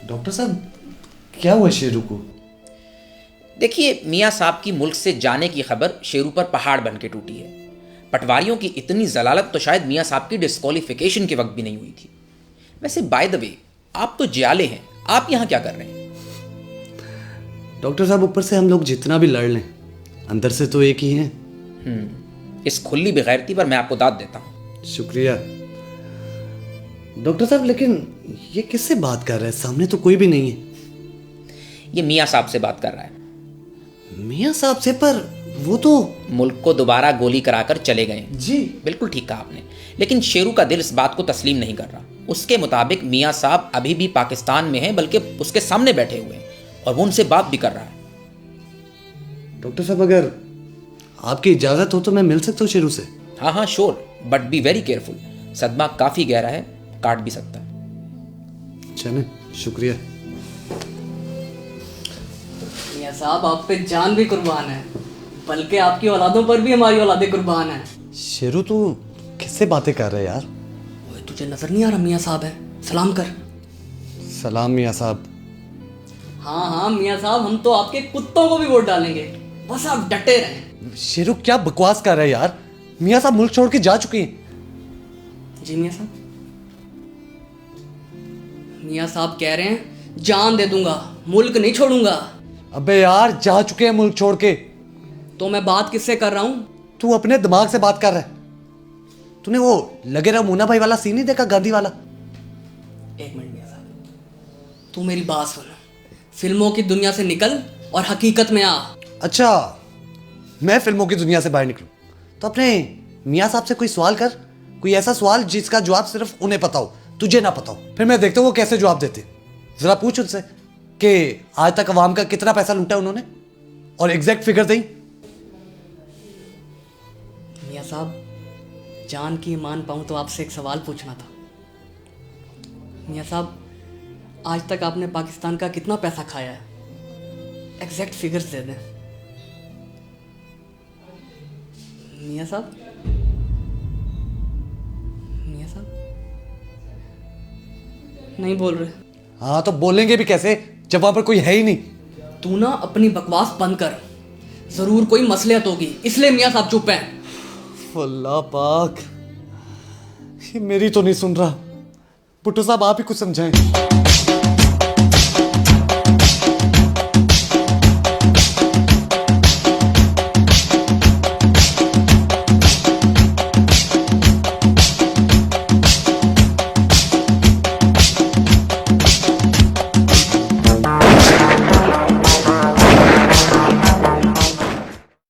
Doctor साहब क्या हुआ शेरू को? देखिए, मियाँ साहब की मुल्क से जाने की खबर शेरू पर पहाड़ बन के टूटी है। पटवारियों की इतनी जलालत तो शायद मियाँ साहब की डिस्क्वालिफिकेशन के वक्त भी नहीं हुई थी। वैसे बाय द वे, आप तो जियाले हैं, आप यहाँ क्या कर रहे हैं? डॉक्टर साहब ऊपर से हम लोग जितना भी लड़ लें, अंदर से तो एक ही हैं। इस खुली बेगैरती पर मैं आपको दाद देता हूँ। शुक्रिया डॉक्टर साहब, लेकिन ये किससे बात कर रहा है? सामने तो कोई भी नहीं है। ये मियाँ साहब से बात कर रहा है। मियाँ साहब से? पर वो तो मुल्क को दोबारा गोली कराकर चले गए। जी बिल्कुल ठीक कहा आपने, लेकिन शेरू का दिल इस बात को तस्लीम नहीं कर रहा। उसके मुताबिक मियाँ साहब अभी भी पाकिस्तान में हैं, बल्कि उसके सामने बैठे हुए हैं और वो उनसे बात भी कर रहा है। डॉक्टर साहब, अगर आपकी इजाज़त हो तो मैं मिल सकता हूँ शेरू से? हाँ हाँ sure, but be very careful. सदमा काफ़ी गहरा है, काट भी सकता है। चलें, शुक्रिया। मियाँ साहब, आप पे जान भी कुर्बान है, बल्कि आपकी औलादों पर भी हमारी औलादें कुर्बान हैं। शेरू तू किससे बातें कर रहा है यार? ओए, तुझे नजर नहीं आ रहा मियाँ साहब है? सलाम कर। सलाम मियाँ साहब। हाँ हाँ मियाँ साहब, हम तो आपके कुत्तों को भी वोट डालेंगे, बस आप डटे रहें। शेरू क्या बकवास कर रहा है यार? मियाँ साहब मुल्क छोड़ के जा चुके हैं। जी मियाँ साहब। मियाँ साहब कह रहे हैं जान दे दूंगा, मुल्क नहीं छोड़ूंगा। अबे यार, जा चुके हैं मुल्क छोड़ के। तो मैं बात किससे कर रहा हूँ? तू अपने दिमाग से बात कर रहा है। तूने वो लगे रहा मुन्ना भाई वाला सीन नहीं देखा, गांधी वाला? एक मिनट मियाँ साहब, तू मेरी बात सुन। फिल्मों की दुनिया से निकल और हकीकत में आ। अच्छा, मैं फिल्मों की दुनिया से बाहर निकलूं तो अपने मियाँ साहब से कोई सवाल कर, कोई ऐसा सवाल जिसका जवाब सिर्फ उन्हें पता हो, तुझे ना पता हो। फिर मैं देखता हूँ वो कैसे जवाब देते। जरा पूछ उनसे कि आज तक अवाम का कितना पैसा लूटा उन्होंने, और एग्जैक्ट फिगर दें। मियाँ साहब, जान की मान पाऊँ तो आपसे एक सवाल पूछना था। मियाँ साहब, आज तक आपने पाकिस्तान का कितना पैसा खाया है? एग्जैक्ट फिगर्स दे दें। मियाँ साहब, मियाँ साहब नहीं बोल रहे। हाँ तो बोलेंगे भी कैसे जब वहां पर कोई है ही नहीं? तू ना अपनी बकवास बंद कर, जरूर कोई मसलियत होगी, इसलिए मियाँ साहब चुप हैं। अल्लाह पाक, ये मेरी तो नहीं सुन रहा। भुट्टो साहब आप ही कुछ समझाएं।